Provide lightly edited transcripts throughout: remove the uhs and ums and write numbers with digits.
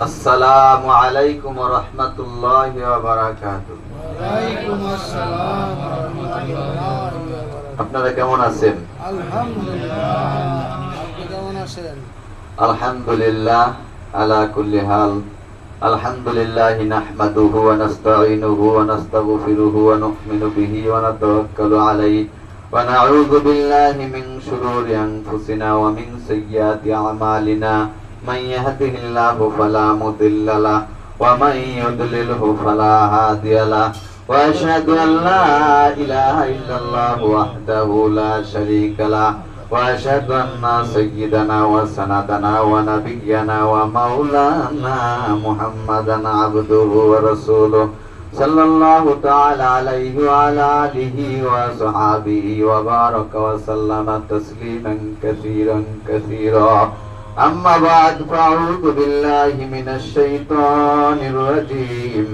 আসসালামু আলাইকুম ওয়া রাহমাতুল্লাহি ওয়া বারাকাতুহু। ওয়া আলাইকুম আসসালাম ওয়া রাহমাতুল্লাহি ওয়া বারাকাতুহু। আপনারা কেমন আছেন? আলহামদুলিল্লাহ। আপনি কেমন আছেন? আলহামদুলিল্লাহ আলা কুল্লি হাল। আলহামদুলিল্লাহ নাহমাদুহু ওয়া নাস্তাঈনুহু ওয়া নাস্তাগফিরুহু ওয়া নু'মিনু বিহি ওয়া নাতাওয়াক্কালু আলাইহি ওয়া নাউযু বিল্লাহি মিন শুরুরি আনফুসিনা ওয়া মিন সাইয়্যাতি আমালিনা। মান ইয়াহদিহিল্লাহু ফালা মুদিল্লা লাহু ওয়া মান ইউদ্লিলহু ফালা হাদিয়া লাহু। ওয়া আশহাদু আন লা ইলাহা ইল্লাল্লাহু ওয়াহদাহু লা শারীকা লাহু وأشهد أن سيدنا وسندنا ونبينا ومولانا محمدا عبده ورسوله صلى الله تعالى عليه وعلى آله وصحبه وبارك وسلم تسليما كثيرا كثيرا. أما بعد فأعوذ بالله من الشيطان الرجيم.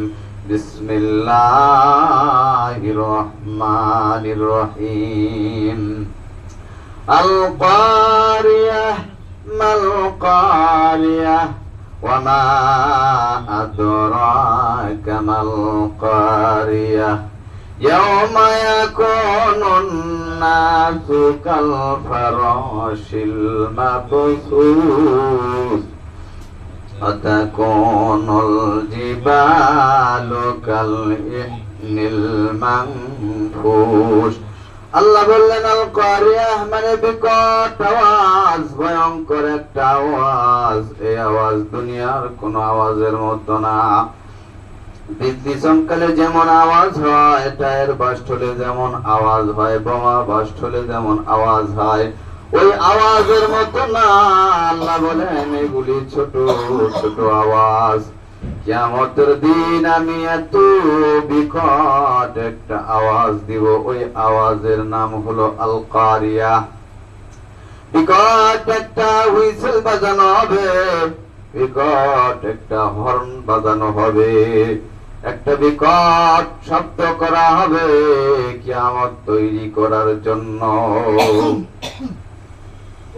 بسم الله الرحمن الرحيم. القارية ما القارية وما أدراك ما القارية يوم يكون الناس كالفراش المبثوث وتكون الجبال كالعهن المنفوش. আল্লাহ বললেন আল কারিয়াহ মানে বিকট আওয়াজ, ভয়ঙ্কর একটা আওয়াজ। এই আওয়াজ দুনিয়ার কোন আওয়াজের মতো না। বিদ্যুৎ চমকালে যেমন আওয়াজ হয়, টায়ার বাস্ট হলে যেমন আওয়াজ হয়, বোমা বাস্ট হলে যেমন আওয়াজ হয়, ওই আওয়াজের মতো না। আল্লাহ বলেন এগুলি ছোট ছোট আওয়াজ। কিয়ামতের দিন আমি এত বিকট একটা আওয়াজ দিব, ওই আওয়াজের নাম হলো আল কারিয়া। বিকট একটা হুইসেল বাজানো হবে, বিকট একটা হর্ন বাজানো হবে, একটা বিকট শব্দ করা হবে কিয়ামত তৈরি করার জন্য।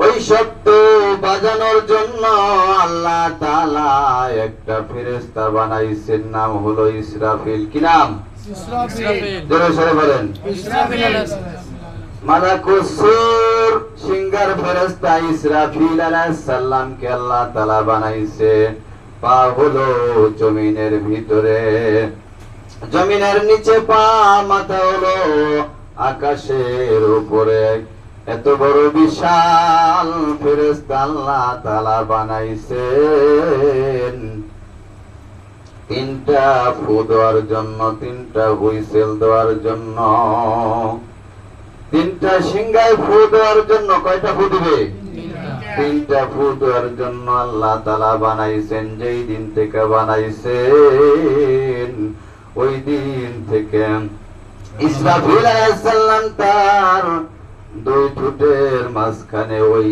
ওই শব্দ বাজানোর জন্য আল্লাহ তাআলা একটা ফেরেশতা বানাইছেন, নাম হলো ইসরাফিল। কি নাম? ইসরাফিল। জোরে সরে বলেন। ইসরাফিল। মালাকুস সূর সিঙ্গার ফেরেশতা ইসরাফিল আলাইহিস সালামকে আল্লাহ তাআলা বানাইছে। পা হলো জমিনের ভিতরে, জমিনের নিচে পা, মাথা হলো আকাশের উপরে। এত বড় বিশাল ফেরেশতা আল্লাহ তাআলা বানাইছেন তিনটা ফু দেওয়ার জন্য, তিনটা হুইসেল দেওয়ার জন্য, তিনটা সিংহায় ফু দেওয়ার জন্য। কয়টা ফু দিবে? তিনটা ফু দেওয়ার জন্য আল্লাহ তাআলা বানাইছেন। যেই দিন থেকে বানাইছেন ওই দিন থেকে ইসরাফিল আলাইহিস সালাম তার দুই ঠোঁটের মাঝখানে ওই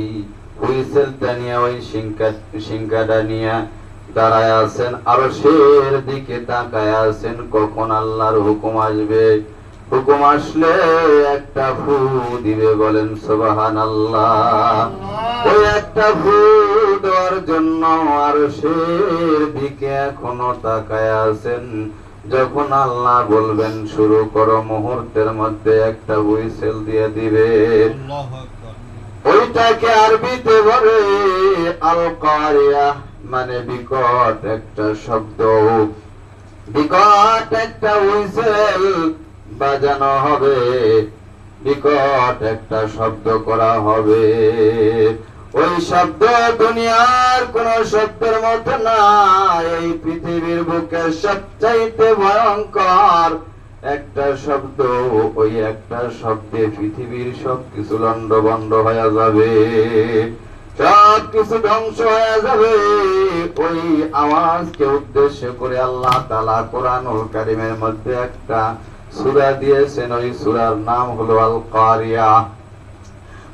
হুইসেলটা নিয়ে, ওই সিংহাটা নিয়ে দাঁড়ায় আছেন, আরশের দিকে তাকায় আছেন কখন আল্লাহর হুকুম আসবে। হুকুম আসলে একটা ফু দিবে, বলেন সুবহানাল্লাহ। ওই একটা ফু দেওয়ার জন্য আরশের দিকে এখনো তাকায় আছেন। যখন আল্লাহ বলবেন শুরু করো, মুহূর্তের মধ্যে একটা হুইসেল দিয়ে দিবে। ওইটাকে আরবিতে বলে আল কারিয়া, মানে বিকট একটা শব্দ, বিকট একটা হুইসেল বাজানো হবে, বিকট একটা শব্দ করা হবে। ওই শব্দ দুনিয়ার কোন শব্দের মতো না। এই পৃথিবীর বুকে সবচাইতে ভয়ঙ্কর একটা শব্দ। ওই একটা শব্দে পৃথিবীর সবকিছু লন্ডভন্ড হয়ে যাবে, সবকিছু ধ্বংস হয়ে যাবে। ওই আওয়াজকে উদ্দেশ্য করে আল্লাহ তাআলা কোরআনুল কারীমের মধ্যে একটা সূরা দিয়েছেন। ওই সূরার নাম হলো আল কারিয়া।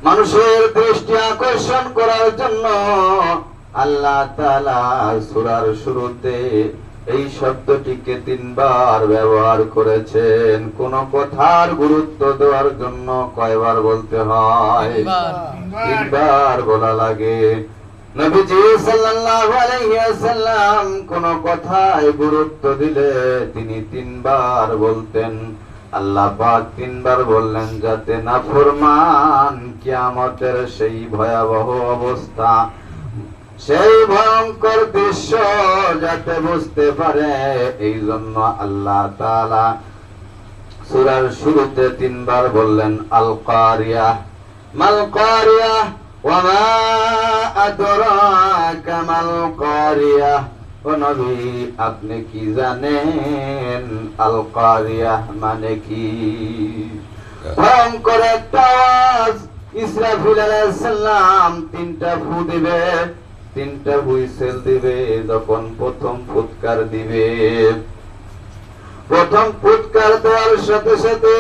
মানুষের দৃষ্টি আকর্ষণ করার জন্য আল্লাহ তাআলা সূরার শুরুতে এই শব্দটিকে তিনবার ব্যবহার করেছেন। কোন কথার গুরুত্ব দেওয়ার জন্য কয়বার বলতে হয়? তিনবার বলা লাগে। নবীজি সাল্লাল্লাহু আলাইহি ওয়াসাল্লাম কোন কথায় গুরুত্ব দিলে তিনি তিনবার বলতেন। আল্লাহ পাক তিনবার বললেন যাতে নাফরমান কিয়ামতের সেই ভয়াবহ অবস্থা, সেই ভয়ঙ্কর দৃশ্য যাতে বুঝতে পারে, এই জন্য আল্লাহ তাআলা সূরার শুরুতে তিনবার বললেন আল কারিয়াহ মাল কারিয়াহ ওয়া মা আদরাকা মাল কারিয়াহ। ও নবী আপনি কি জানেন আল কারিয়াহ মানে কি? ভয়ঙ্কর একটা আওয়াজ। ইসরাফিল আলাইহিস সালাম তিনটা ফু দিবে, তিনটা হুইসেল দিবে। যখন প্রথম ফুৎকার দিবে, প্রথম ফুৎকার দেওয়ার সাথে সাথে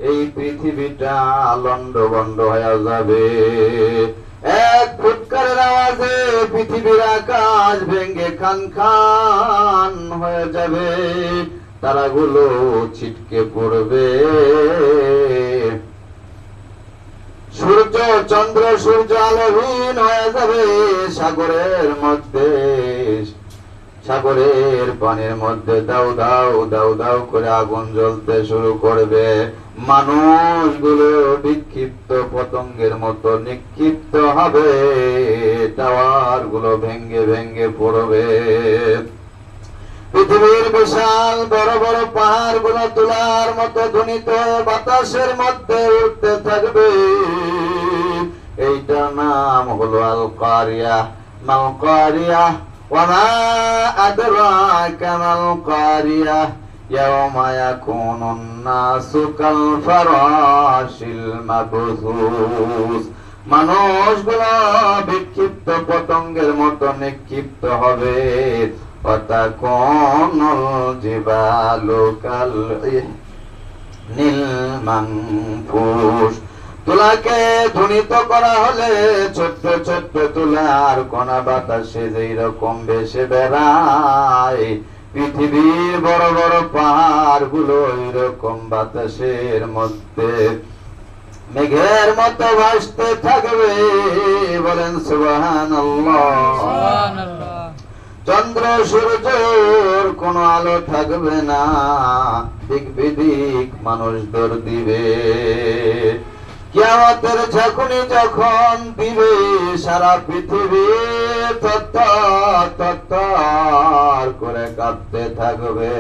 এই পৃথিবীটা লন্ডভন্ড হয়ে যাবে। এক ফুৎকারের আওয়াজে পৃথিবীর আকাশ ভেঙে খান খান হয়ে যাবে, তারাগুলো ছিটকে পড়বে। সূর্য চন্দ্র সূর্য আলোহীন হয়ে যাবে। সাগরের মধ্যে, সাগরের পানির মধ্যে দাউ দাউ দাউ দাউ করে আগুন জ্বলতে শুরু করবে। মানুষগুলো বিক্ষিপ্ত পতঙ্গের মতো নিক্ষিপ্ত হবে, টাওয়ার গুলো ভেঙ্গে ভেঙ্গে পড়বে। পৃথিবীর বিশাল বড় বড় পাহাড় গুলো তুলার মতো ধ্বনিত বাতাসের মধ্যে উঠতে থাকবে। এইটার নাম হলো আল কারিয়াহ মাল কারিয়াহ ওয়া মা আদরাকা মাল কারিয়াহ ইয়াওমা ইয়াকুনুন নাসু কাল ফারাশিল মাবসুস। মানুষগুলো বিক্ষিপ্ত পতঙ্গের মতো নিক্ষিপ্ত হবে। ওয়াতাকুনুল জিবালু কাল ইহনিল মানফুস। তুলাকে ধ্বনিত করা হলে ছোট্ট ছোট্ট তুলার কণা বাতাসে যেই রকম ভেসে বেড়ায়, পৃথিবীর বড় বড় পাহাড় গুলো এরকম বাতাসের মধ্যে মেঘের মতো ভাসতে থাকবে। বলেন সুবহানাল্লাহ। চন্দ্র সূর্যের কোন আলো থাকবে না, দিক বিদিক মানুষ দৌড় দিবে। কিয়ামতের ঝাঁকুনি যখন দিবে, সারা পৃথিবী থরথর থরথর করে কাঁপতে থাকবে।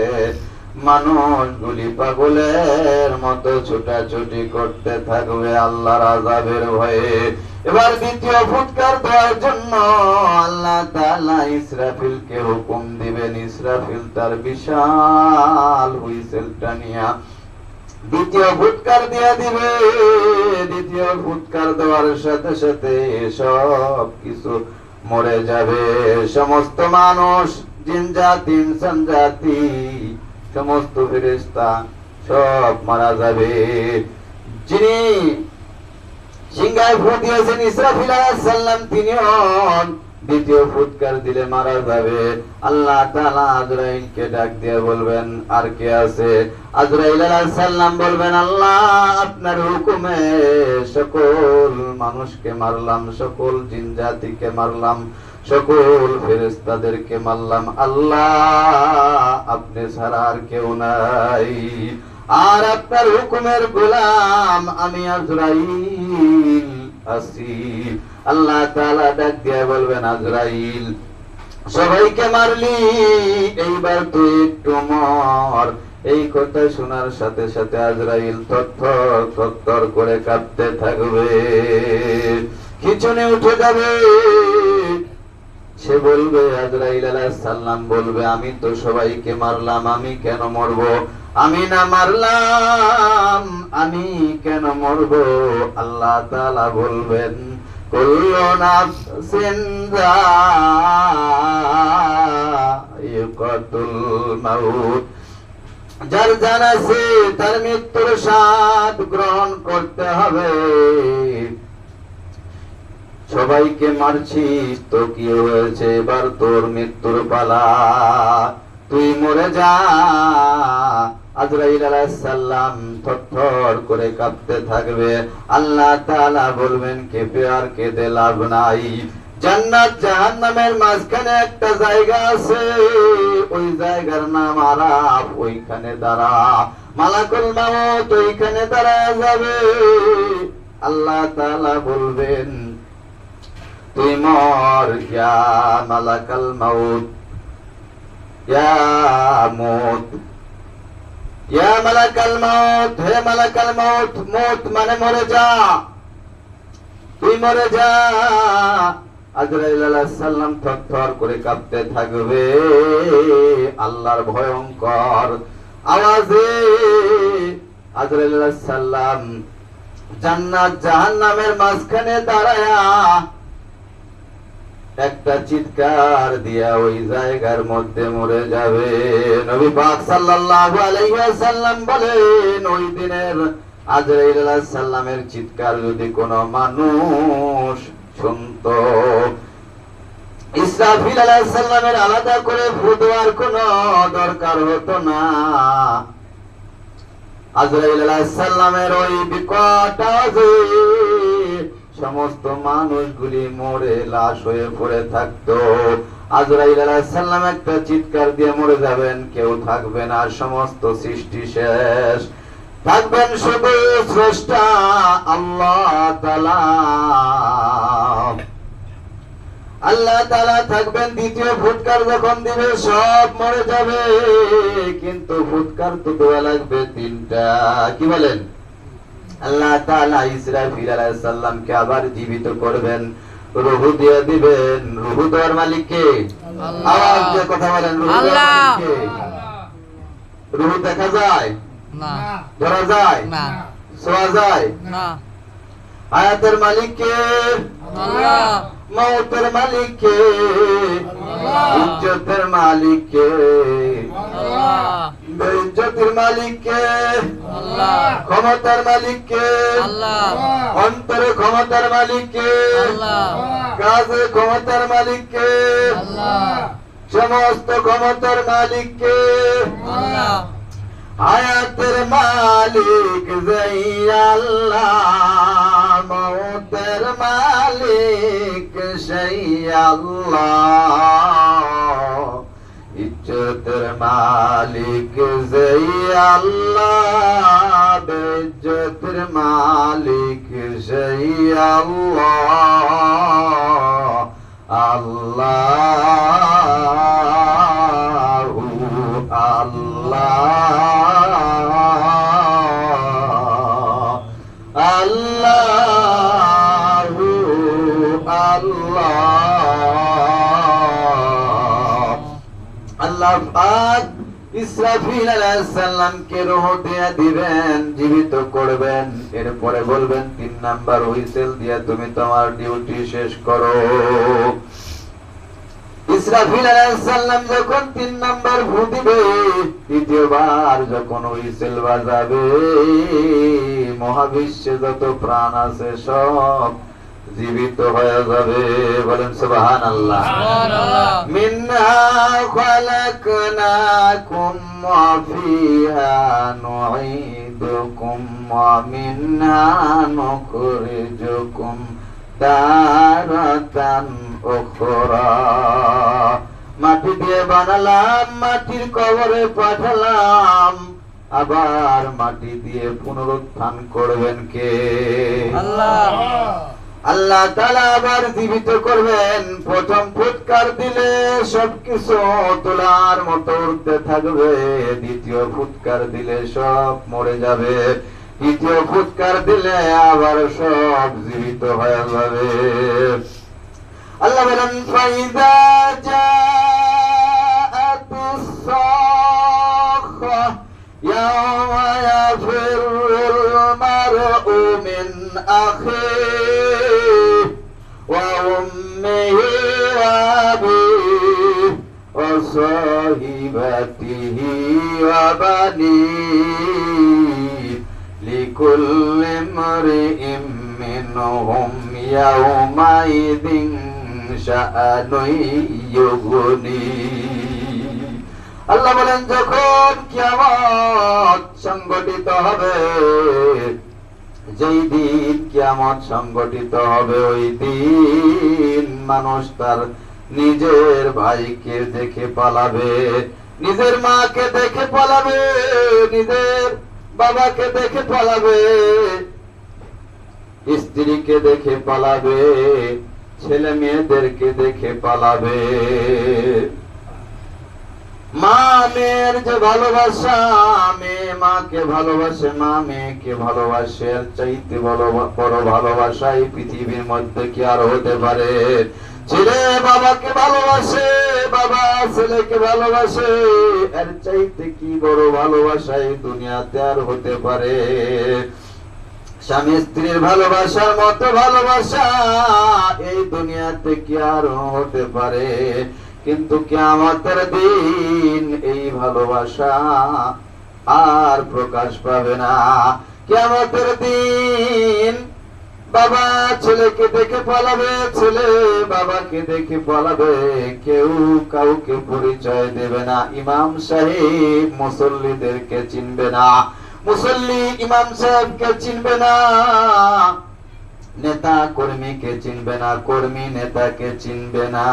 মানুষগুলি পাগলের মতো ছুটাছুটি করতে থাকবে আল্লাহর আযাবের ভয়ে। এবার দ্বিতীয় ফুৎকার দেওয়ার জন্য আল্লাহ তাআলা ইসরাফিলকে হুকুম দিবেন। ইসরাফিল তার বিশাল হুইসেলটা নিয়ে দ্বিতীয় ফুৎকার দিয়ে দিবে। দ্বিতীয় ফুৎকার দেওয়ার সাথে সাথে সব কিছু মরে যাবে। সমস্ত মানুষ, জিন জাতি, ইনসান জাতি, সমস্ত ফেরেশতা সব মারা যাবে। যিনি সিংহায় ফু দিয়েছেন ইসরাফিল আলাইহিস সালাম, তিনিও দ্বিতীয় ফুৎকার দিলে মারা যাবে। আল্লাহ তাআলা আজরাইলকে ডাক দিয়ে বলবেন আর কে আছে? আজরাইল আলাইহিস সালাম বলবেন আল্লাহ আপনার হুকুমে সকল মানুষকে মারলাম, সকল জিন জাতিকে মারলাম, সকল ফেরেশতাদেরকে মারলাম। আল্লাহ আপনি ছাড়া আর কেউ নাই, আর আপনার হুকুমের গোলাম আমি আজরাইল আছি। আল্লাহ তাআলা ডাক দিয়ে বলবেন আজরাইল সবাইকে মারলি, এইবার তুই একটু মর। এই কথা শোনার সাথে সাথে আজরাইল থরথর থরথর করে কাঁপতে থাকবে, খিঁচুনি উঠে যাবে। সে বলবে, আজরাইল আলাইহিস সালাম বলবে আমি তো সবাইকে মারলাম, আমি কেন মরবো? আমি না মারলাম, আমি কেন মরবো? আল্লাহ তাআলা বলবেন কুল্লু নাফসিন যায়িকাতুল মাউত। যার জান আছে তার মৃত্যুর স্বাদ গ্রহণ করতে হবে। সবাইকে মারছিস তো কি হয়েছে, এবার তোর মৃত্যুর পালা, তুই মরে যা। আজরাইল আলাইহিস সালাম থরথর করে কাঁপতে থাকবে। আল্লাহ তাআলা বলবেন কেঁপে আর কেঁদে লাভ নাই, জান্নাত জাহান্নামের মাঝখানে একটা জায়গা আছে, ওই জায়গার নাম আরাফ। ওইখানে দাঁড়া, মালাকুল মাউত ওইখানে দাঁড়ায় যাবে। আল্লাহ তাআলা বলবেন, তুই মর ইয়া মালাকাল মাউত, ইয়া মউত, ইয়া মালাকাল মাউত, হে মালাকাল মাউত। মউত মানে মরে যা, তুই মরে যা। আজরাইল আলাইহিস সালাম থরথর করে কাঁপতে থাকবে। আল্লাহর ভয়ঙ্কর আওয়াজে আজরাইল আলাইহিস সালাম জান্নাত জাহান্নামের মাঝখানে দাঁড়ায়া একটা চিৎকার দিয়া ওই জায়গার মধ্যে মরে যাবে। নবী পাক সাল্লাল্লাহু আলাইহি ওয়াসাল্লাম বলেন, ওই দিনের আজরাইল আলাইহিস সালামের চিৎকার যদি কোনো মানুষ শুনতো, ইসরাফিল আলাইহিস সালামের আলাদা করে ফু দেওয়ার কোনো দরকার হতো না। আজরাইল আলাইহিস সালামের ওই বিকট আওয়াজে সমস্ত মানুষগুলি মরে লাশ হয়ে পড়ে থাকতো। আজরাইল আলাইহিস সালাম একটা চিৎকার দিয়ে মরে যাবেন, কেউ থাকবে না, সমস্ত সৃষ্টি শেষ। থাকবেন শুধু স্রষ্টা আল্লাহ তাআলা। আল্লাহ তাআলা থাকবেন। দ্বিতীয় ফুৎকার যখন দিবে সব মরে যাবে, কিন্তু ফুৎকার তো দেওয়া লাগবে তিনটা। কি বলেন? আল্লাহ তাআলা ইসরাফিল আলাইহিস সালামকে আবার জীবিত করবেন, রূহ দিয়ে দিবেন। রূহ দেওয়ার মালিক কে? আওয়াজ দিয়ে কথা বলেন, রূহ দেওয়ার মালিক কে? রূহ দেখা যায় না, ধরা যায় না, ছোঁয়া যায় না। হায়াতের মালিক কে? আল্লাহ। মওতের মালিক কে? আল্লাহ। ইজ্জতের মালিক কে? আল্লাহ। বেইজ্জতের মালিক কে? আল্লাহ। ক্ষমতার মালিক কে? আল্লাহ। অন্তরে ক্ষমতার মালিক কে? আল্লাহ। কাজে ক্ষমতার মালিক কে? আল্লাহ। সমস্ত ক্ষমতার মালিক কে? আল্লাহ। হায়াতের মালিক যেই আল্লাহ, মওতের মালিক সেই আল্লাহ, ইজ্জতের মালিক যেই আল্লাহ, বেইজ্জতের মালিক সেই আল্লাহ। আল্লাহু আল্লাহ, আল্লাহু আল্লাহ। আল্লাহ পাক ইসরাফিল আলাইহিস সালামকে রূহ দিয়ে দিবেন, জীবিত করবেন। এরপরে বলবেন, 3 নাম্বার হুইসেল দিয়ে তুমি তোমার ডিউটি শেষ করো। ইসরাফিল আলাইহিস সালাম যখন 3 নাম্বার ফু দিবে, দ্বিতীয়বার যখন হুইসেল বাজাবে, মহাবিশ্বে যত প্রাণ আছে সব জীবিত হয়ে যাবে। বলেন সুবহানাল্লাহ। সুবহানাল্লাহ। মিনহা খালাকনাকুম ওয়া ফিহা নুঈদুকুম ওয়া মিনহা নুখরিজুকুম তারাতান উখরা। মাটি দিয়ে বানালাম, মাটির কবরে পাঠালাম, আবার মাটি দিয়ে পুনরুত্থান করবেন কে? আল্লাহ। আল্লাহ তাআলা আবার জীবিত করবেন। প্রথম ফুৎকার দিলে সবকিছু তোলার মতো উঠতে থাকবে, দ্বিতীয় ফুৎকার দিলে সব মরে যাবে, তৃতীয় ফুৎকার দিলে আবার সব জীবিত হয়ে যাবে। আল্লাহ বলেন, ফাইদা জাআতিস সাখা ইয়াওমা ইয়াফিরুল মারউ মিন আখিহি ওয়া উম্মিহি ওয়া আবিহি ওয়া সাহিবাতিহি ওয়া বানিহি লিকুল্লি ইমরিইম মিনহুম ইয়াওমাইযিন শাআনুন ইউগনি। আল্লাহ বলেন, যখন কিয়ামত সংগঠিত হবে, যেই দিন কিয়ামত সংগঠিত হবে ওই দিন মানুষ তার নিজের ভাইকে দেখে পালাবে, নিজের মাকে দেখে পালাবে, নিজের বাবাকে দেখে পালাবে, স্ত্রীকে দেখে পালাবে, ছেলে মেয়েদেরকে দেখে পালাবে। মা মেয়ের যে ভালোবাসা, মেয়ে মাকে ভালোবাসে, মা মেয়েকে ভালোবাসে, এর চাইতে বড় ভালোবাসা এই পৃথিবীর মধ্যে কি আর হতে পারে? ছেলে বাবাকে ভালোবাসে, বাবা ছেলেকে ভালোবাসে, এর চাইতে কি বড় ভালোবাসা এই দুনিয়াতে আর হতে পারে? স্বামী স্ত্রীর ভালোবাসার মতো ভালোবাসা এই দুনিয়াতে কি আর হতে পারে? কিন্তু কিয়ামতের দিন এই ভালোবাসা আর প্রকাশ পাবে না। কিয়ামতের দিন বাবা ছেলেকে দেখে পালাবে, ছেলে বাবাকে দেখে পালাবে, কেউ কাউকে পরিচয় দেবে না। ইমাম সাহেব মুসল্লিদেরকে চিনবে না, মুসল্লি ইমাম সাহেবকে চিনবে না, নেতা কর্মীকে চিনবে না, কর্মী নেতাকে চিনবে না,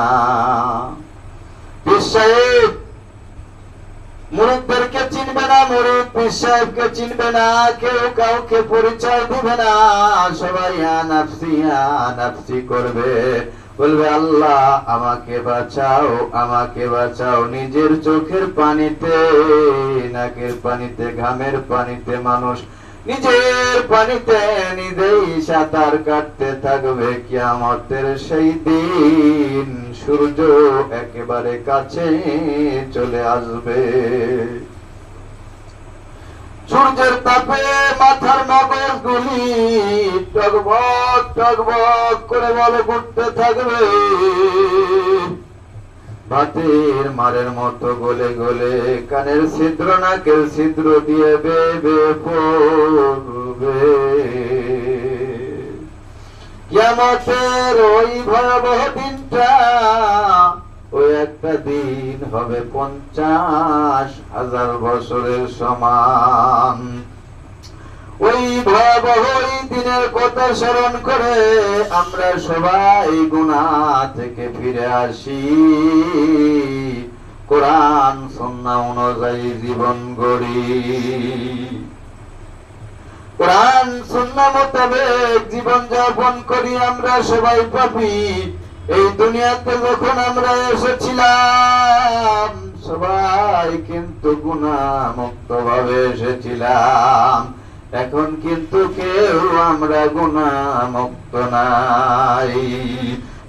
পীর সাহেব মুরিদদেরকে চিনবে না, মুরিদ পীর সাহেবকে চিনবে না, কেউ কাউকে পরিচয় দিবে না। সবাই নাফসি নাফসি করবে, বলবে আল্লাহ আমাকে বাঁচাও, আমাকে বাঁচাও। নিজের চোখের পানিতে, নাকের পানিতে, ঘামের পানিতে মানুষ নিজের পানিতে নিজেই সাঁতার কাটতে থাকবে। কিয়ামতের সেই দিন সূর্য একেবারে কাছে চলে আসবে, সূর্যের তাপে মাথার মগজগুলি টগবগ টগবগ করে বলে উঠতে থাকবে, ভাতের মারের মতো গলে গলে কানের ছিদ্র নাকের ছিদ্র দিয়ে বেবে পড়বে। কিয়ামতের ওই ভয়াবহ দিনটা, ওই একটা দিন হবে 50,000 বছরের সমান। ওই ভয়াবহ দিনের কথা স্মরণ করে আমরা সবাই গুনাহ থেকে ফিরে আসি, কোরআন সুন্নাহ অনুযায়ী জীবন গড়ি, কোরআন সুন্নাহ মোতাবেক জীবন যাপন করি। আমরা সবাই পাপী, এই দুনিয়াতে যখন আমরা এসেছিলাম সবাই কিন্তু গুনাহ মুক্ত ভাবে এসেছিলাম, এখন কিন্তু কেউ আমরা গুনাহ মুক্ত নাই।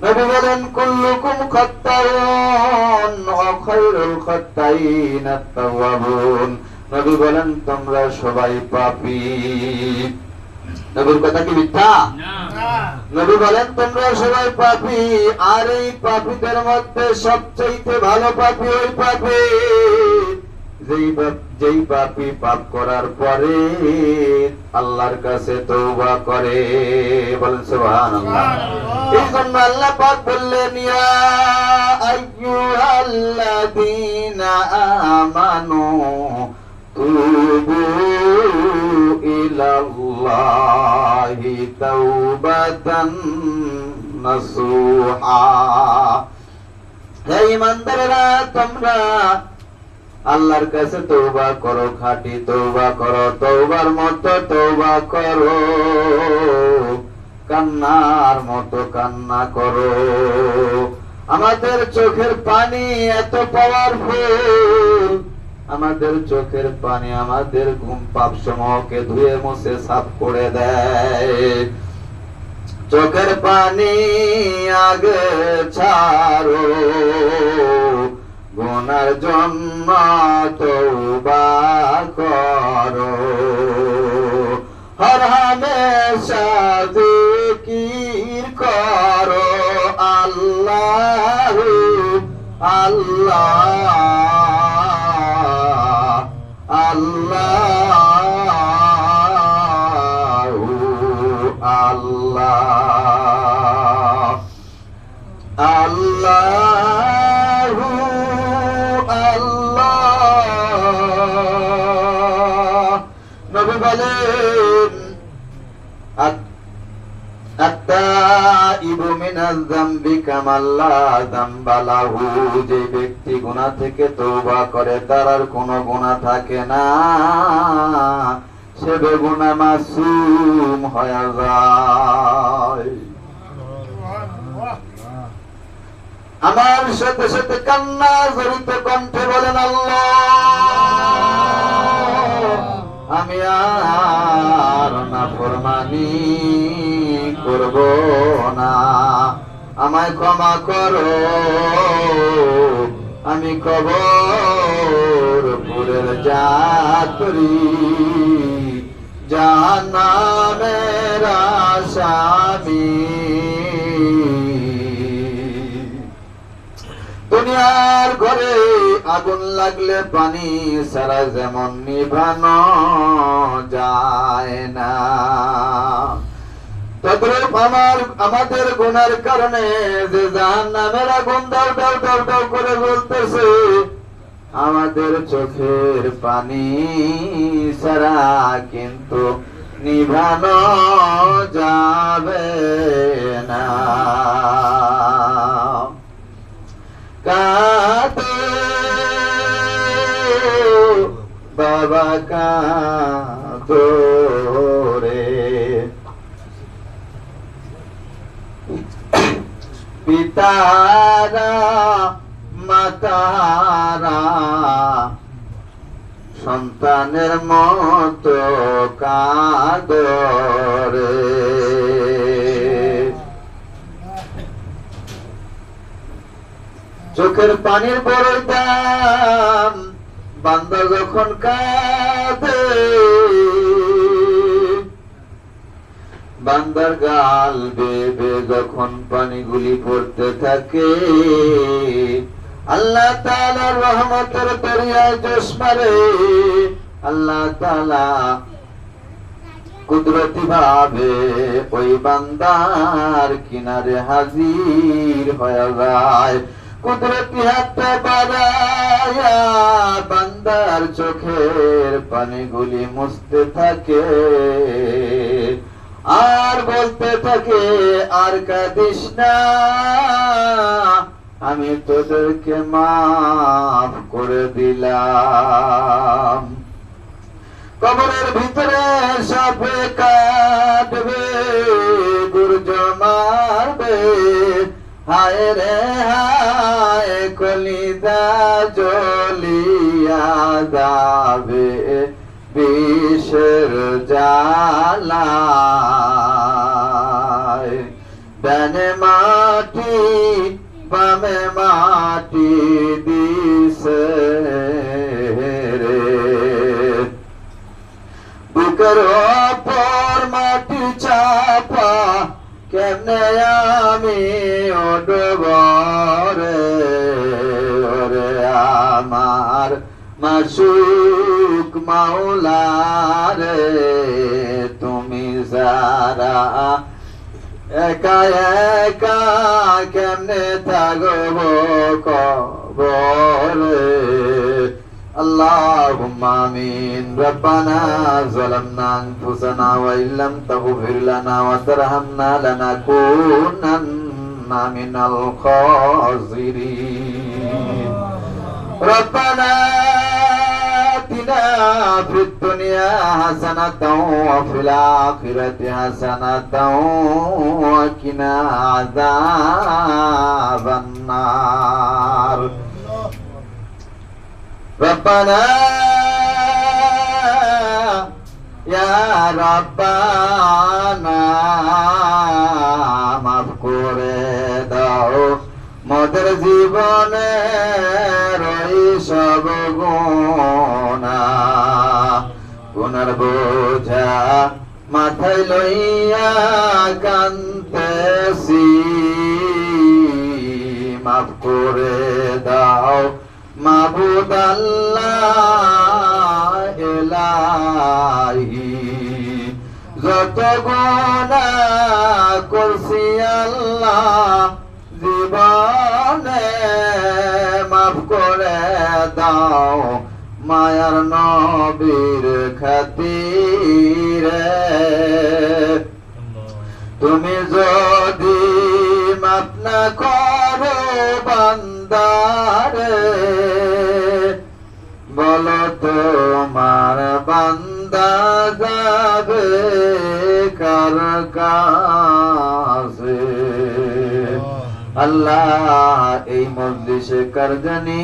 নবী বলেন কুল্লুকুম খাত্তাউন ওয়া খায়রুল খাত্তাইন আত-তাওয়াবুন। নবী বলেন তোমরা সবাই পাপী। নবীর কথা কি মিথ্যা? না। নবী বলেন তোমরা সবাই পাপী, আর এই পাপীদের মধ্যে সবচেয়ে ভালো পাপী ওই পাপী যেই পাপী পাপ করার পরে আল্লাহর কাছে তওবা করে। বলেন সুবহানাল্লাহ। এই জন্য আল্লাহ পাক বললেন ইয়া আইয়ুহাল্লাযীনা আমানু তুবু ইলাল্লাহি তাওবাতান নাসুহা। হে ঈমানদারেরা, তোমরা আল্লাহর কাছে তওবা করো, খাঁটি তওবা করো, তওবার মতো তওবা করো, কান্নার মতো কান্না করো। আমাদের চোখের পানি এত পাওয়ারফুল, আমাদের চোখের পানি আমাদের গুম পাপ সমূহকে ধুয়ে মুছে সাফ করে দেয়। চোখের পানি আগে ছাড়ো, গুনার জন্য তওবা করো, হর হামেশা জিকির করো আল্লাহু আল্লাহ আল্লাহু আল্লাহ আল্লাহু আল্লাহ। নবী বলেন, মিনাজ যামবি কামাল্লা যামবা লাহু, যে ব্যক্তি গুনাহ থেকে তওবা করে তার আর কোনো গুনাহ থাকে না, সে বেগুনাহ মাসুম হয়ে যায়। আমার সাথে সাথে কান্না জড়িত কণ্ঠে বলেন আল্লাহ, আমি আর নাফরমানি করব না, আমায় ক্ষমা করো, আমি কবরপুরের যাত্রী, জাহান্নামের আসামী। দুনিয়ার ঘরে আগুন লাগলে পানি ছাড়া যেমন নিভানো যায় না, তদ্রূপ আমাদের গুনার কারণে যে জাহান্নামের আগুন দাও দাও দাও দাও করে জ্বলতেছে, আমাদের চোখের পানি ছাড়া কিন্তু নিভানো যাবে না। কাঁদো বাবা কাঁদো রে, পিতারা মাতারা সন্তানের মতো কাঁদো রে। চোখের পানির বড় দাম, বান্দা যখন কাঁদে, বান্দার গাল বেয়ে যখন পানিগুলি পড়তে থাকে, আল্লাহ তাআলার রহমতের দরিয়ায় জোশ মারে, আল্লাহ তাআলা কুদরতি ভাবে ওই বান্দার কিনারে হাজির হয়ে যায়, কুদরতি হাতটা বাড়ায়া বান্দার চোখের পানিগুলি মুছতে থাকে, আর বলতে থাকে আর কাঁদিস না, আমি তোদেরকে মাফ করে দিলাম। কবরের ভিতরে সাপে কাটবে, গুর্জ মারবে, হায় রে হায় কলিজা জ্বলিয়া যাবে বিষের জ্বালায়, ডানে মাটি বামে মাটি দিছে রে, বুকের ওপর মাটি চাপা, কেমনে আমি উঠব রে, ওরে আমার মাসুক মাওলা রে, তুমি যারা একা একা কেমনে থাকব কবরে। আল্লাহুম্মা আমিন। রব্বানা যালামনা আনফুসানা ওয়া ইল্লাম তাগফির লানা ওয়া তারহামনা লানাকুনান্না মিনাল খাসিরিন। রব্বানা আতিনা ফিদ দুনিয়া হাসানাতাও ওয়া ফিল আখিরাতি হাসানাতাও ওয়া কিনা আযাবান নার। রব্বানা ইয়া রব্বানা মাফ করে দাও মোদের জীবনে রই সব গুনার বোঝা মাথায় লইয়া কান্দেছি, মাফ করে দাও মাবুদ আল্লাহ ইলাহি। যত গুনাহ করছি আল্লাহ জীবনে, মাফ করে দাও মায়ার নবীর খাতিরে। তুমি যদি বান্দারে বলো তোমার বান্দা যাবে কার কাছে আল্লাহ এই মজলিসে কার জানি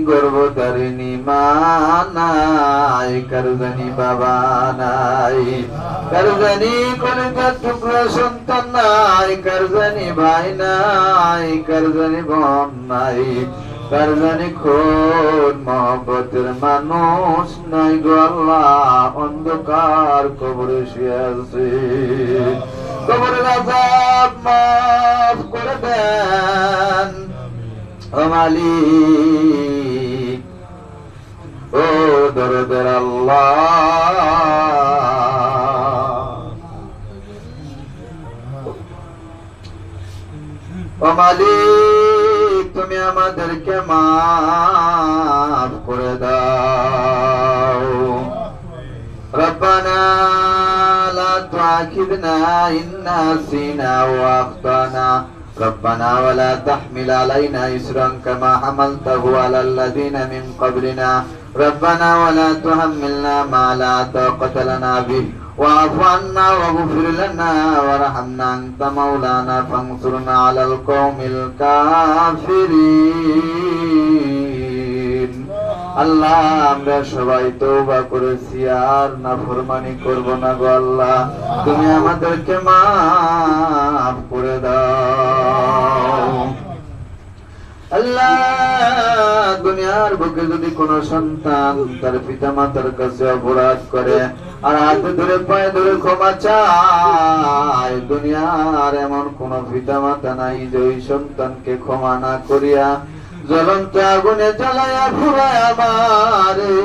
গর্ভধারিণী মা নাই, কার জানি বাবা নাই, কার জানি কলিজার টুকরা সন্তান নাই, কার জানি ভাই নাই, কার জানি বোন নাই, কার জানি খোদ মহব্বতের মানুষ নাই গো আল্লাহ, অন্ধকার কবরে শুয়ে আছে। কবরের আযাব মাফ করে দেন ও মালিক, ও দরদের আল্লাহ। ও মালিক তুমি আমাদেরকে মাফ করে দাও। রব্বানা লা তুআখিযনা ইন নাসিনা ওয়া আখতানা ربنا ولا تحمل علينا إسرا كما حملته على الذين من قبلنا ربنا ولا تحملنا ما لا طاقة لنا به واعف عنا واغفر لنا وارحمنا أنت مولانا فانصرنا على القوم الكافرين আল্লাহ আমরা সবাই তওবা করেছি আর নাফরমানি করব না গো আল্লাহ, তুমি আমাদেরকে মাফ করে দাও। আল্লাহ দুনিয়ার বুকে যদি কোন সন্তান তার পিতামাতার কাছে অপরাধ করে আর হাতে ধরে পায়ে ধরে ক্ষমা চায়, দুনিয়ার এমন কোন পিতামাতা নাই যে ওই সন্তানকে ক্ষমা না করিয়া জ্বলন্ত আগুনে জ্বালায়া পুরায় আমারে।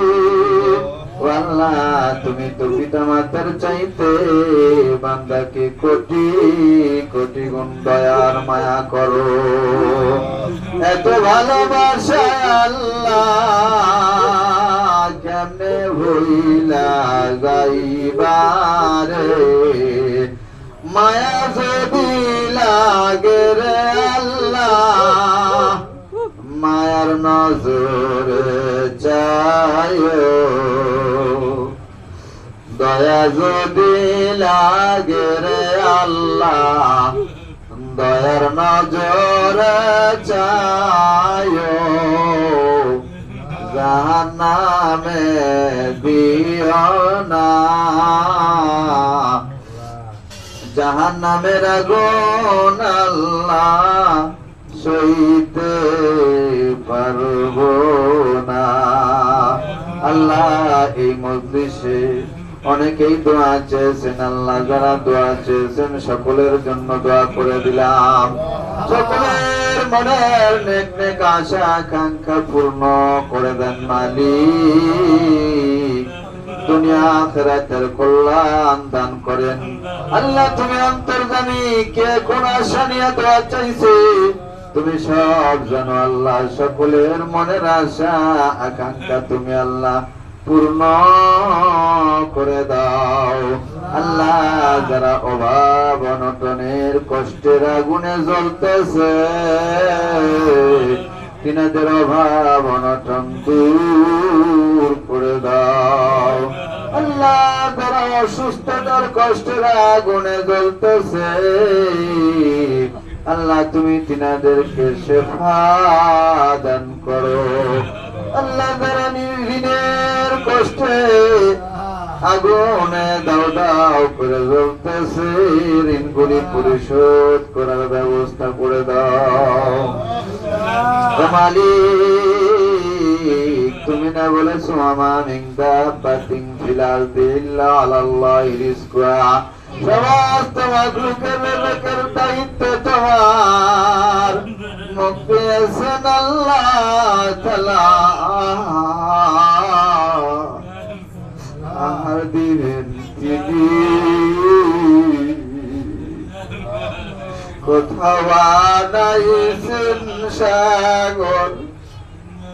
আল্লাহ তুমি তো পিতামাতার চাইতে বান্দাকে কোটি কোটি গুণ দয়ার মায়া করো, এত ভালোবাসা আল্লাহ কেমনে ভুইলা যাইবারে, মায়া যদি লাগে রে আল্লাহ মায়ার নজর চায়ো, দয়া যদি লাগে রে আল্লাহ দয়ার নজর চায়ো, জাহান্নামে দিও না, জাহান্নামের আগুন আল্লাহ সইতে পারবো না। আল্লাহ এই মজলিসে অনেকেই দোয়া চেয়েছেন, আল্লাহ যারা দোয়া চেয়েছেন সকলের জন্য দোয়া করে দিলাম, সকলের মনের নেক নেক আশা আকাঙ্ক্ষা পূর্ণ করে দেন মালিক, দুনিয়া আখিরাতের কল্যাণ দান করেন। আল্লাহ তুমি অন্তর্যামী, কে কোন আশা নিয়ে দোয়া চাইছে তুমি সব জানো আল্লাহ, সকলের মনের আশা আকাঙ্ক্ষা তুমি আল্লাহ পূর্ণ করে দাও। আল্লাহ যারা অভাব অনটনের কষ্টের আগুনে জ্বলতেছে তিনাদের অভাব অনটন দূর করে দাও। আল্লাহ যারা অসুস্থতার কষ্টের আগুনে জ্বলতেছে আল্লাহ তুমি তিনাদেরকে শেফা দান করো। আল্লাহ যারা ঋণের কষ্টে আগুনে দাও দাও করে জ্বলতেছে ঋণগুলি পরিশোধ করার ব্যবস্থা করে দাও। মালিক তুমি না বলেছো আমা মিন দাব্বাতিন ফিল আরদি ইল্লা আলাল্লাহি রিজকুহা, সমস্ত মাখলুকের রিজকের দায়িত্ব তোমার, মুক্তি আছেন আল্লাহ তাআলা আর দিবেন তিনি, কোথাও বানাইছেন সাগর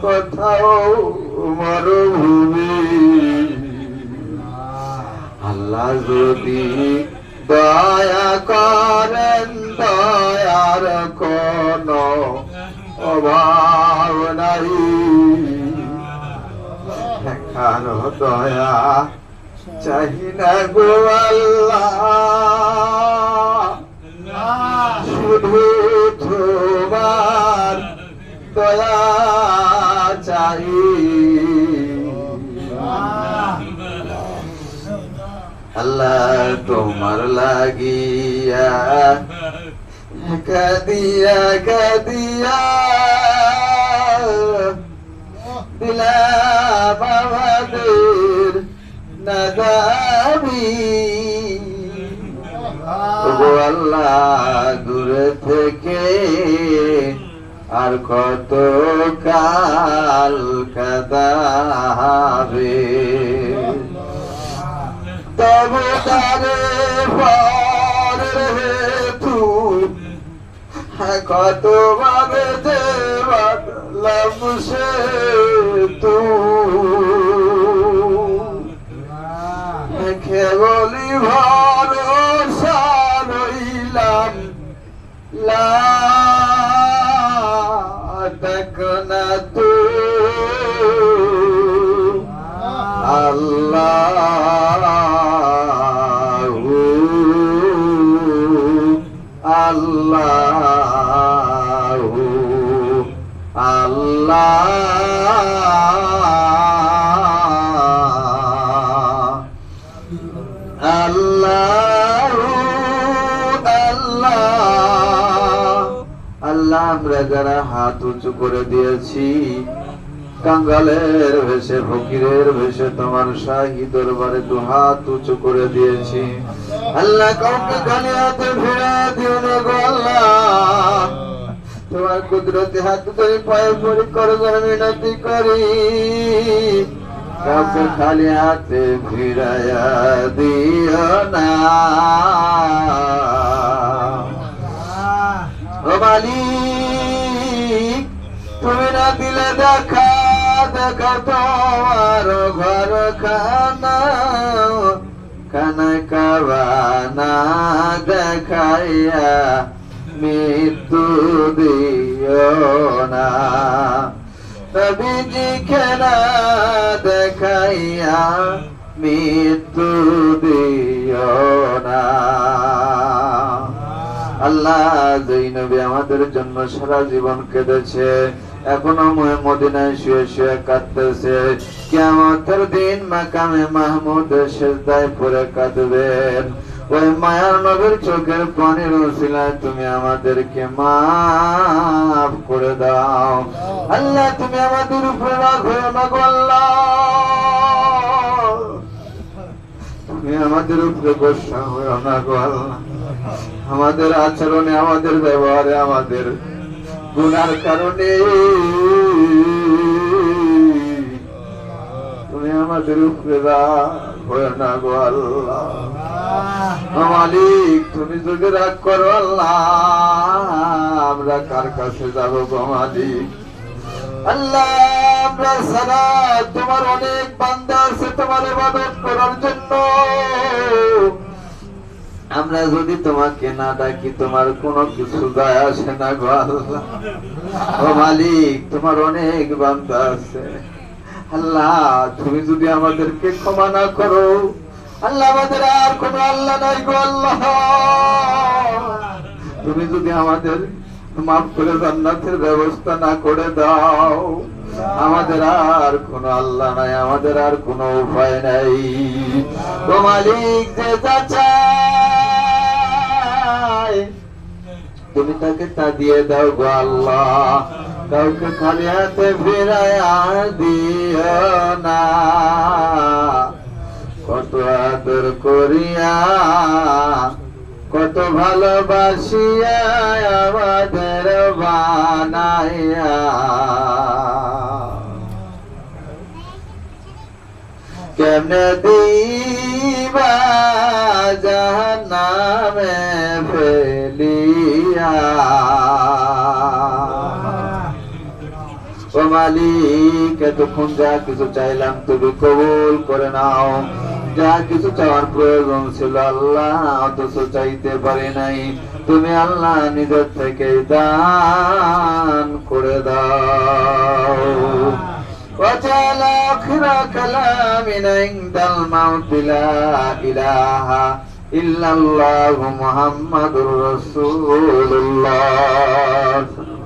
কোথাও মরুভূমি, আল্লাহ যদি দয়া করেন দয়ার কোন অভাব নাই, কারো দয়া চাই না গো আল্লাহ, শুধু তোমার দয়া চাই। আল্লাহ তোমার লাগিয়া কাদিয়া কাদিয়া দিলাম আমাদের নাদাবি। ওগো আল্লাহ দূরে থেকে আর কত কাল কাদাবে, তবে তারে পরে হেতু কত ভাবে যে বাদলাম সে তু কেবলি ভরসা রইলাম লা তাকনা তু আল্লাহ আল্লাহ আল্লাহ আল্লাহ আল্লাহ। আমরা যারা হাত উঁচু করে দিয়েছি কাঙ্গালের ভেসে ফকিরের ভেসে তোমার শাহী দরবারে দু হাত উঁচু করে দিয়েছি আল্লাহ, কাউকে খালি হাতে ফিরে দিও না গো আল্লাহ। তোমার কুদরতি হাত ধরে পায়ে পড়ি করে মিনতি করি, কাউকে খালি হাতে ফিরাইয়া দিও না। ও মালিক তুমি না দিলে দেখা দেখা তোমার ঘর খানা খানা কাবানা দেখাইয়া মৃত্যু দিও না। নবীজি খেলা দেখাইয়া মৃত্যু দিও না। আল্লাহ যেই নবী আমাদের জন্য সারা জীবন কেঁদেছে, এখনো মদিনায় শুয়ে শুয়ে কাঁদতেছে, কিয়ামতের দিন মাকামে মাহমুদ সিজদায় পড়ে কাঁদবেন। ওই মায়ার নবীর চোখের পানির উসিলায় তুমি আমাদেরকে মাফ করে দাও আল্লাহ। তুমি আমাদের উপরে রাগ হইও না গো আল্লাহ, তুমি আমাদের উপরে গোসা হইও না গো আল্লাহ। আমাদের আচরণে, আমাদের ব্যবহারে, আমাদের গুনার কারণে তুমি আমাদের উপরে রাগ হইও না গো আল্লাহ। মালিক তুমি যদি রাগ করো আল্লাহ, আমরা কার কাছে যাব গো মালিক? আল্লাহ আমরা সারা তোমার অনেক বান্দা আছে তোমার ইবাদত করার জন্য, আমরা যদি তোমাকে না ডাকি তোমার কোনো কিছু যায় আসে না গো আল্লাহ। ও মালিক তোমার অনেক বান্দা আছে আল্লাহ, তুমি যদি আমাদেরকে ক্ষমা না করো আল্লাহ, আমাদের আর কোনো আল্লাহ নাই গো আল্লাহ। তুমি যদি আমাদের মাফ করে জান্নাতের ব্যবস্থা না করে দাও, আমাদের আর কোনো আল্লাহ নাই, আমাদের আর কোনো উপায় নাই। ও মালিক যে যা চায় তুমি তাকে তা দিয়ে দাও গো আল্লাহ। কাউকে খালি হাতে ফিরাইয়া দিও না, কত আদর করিয়া কত ভালোবাসিয়া আমাদের বানাইয়া, কেমনে দিবা জাহান্নামে ফেলিয়া। ও মালিক এতক্ষণ যা কিছু চাইলাম তুমি কবুল করে নাও। যা কিছু চাওয়ার প্রয়োজন ছিল আল্লাহ অথচ চাইতে পারি নাই, তুমি আল্লাহ নিজের থেকে দান করে দাও। وجعل آخر كلامنا عند الموت لا إله إلا الله محمد رسول الله.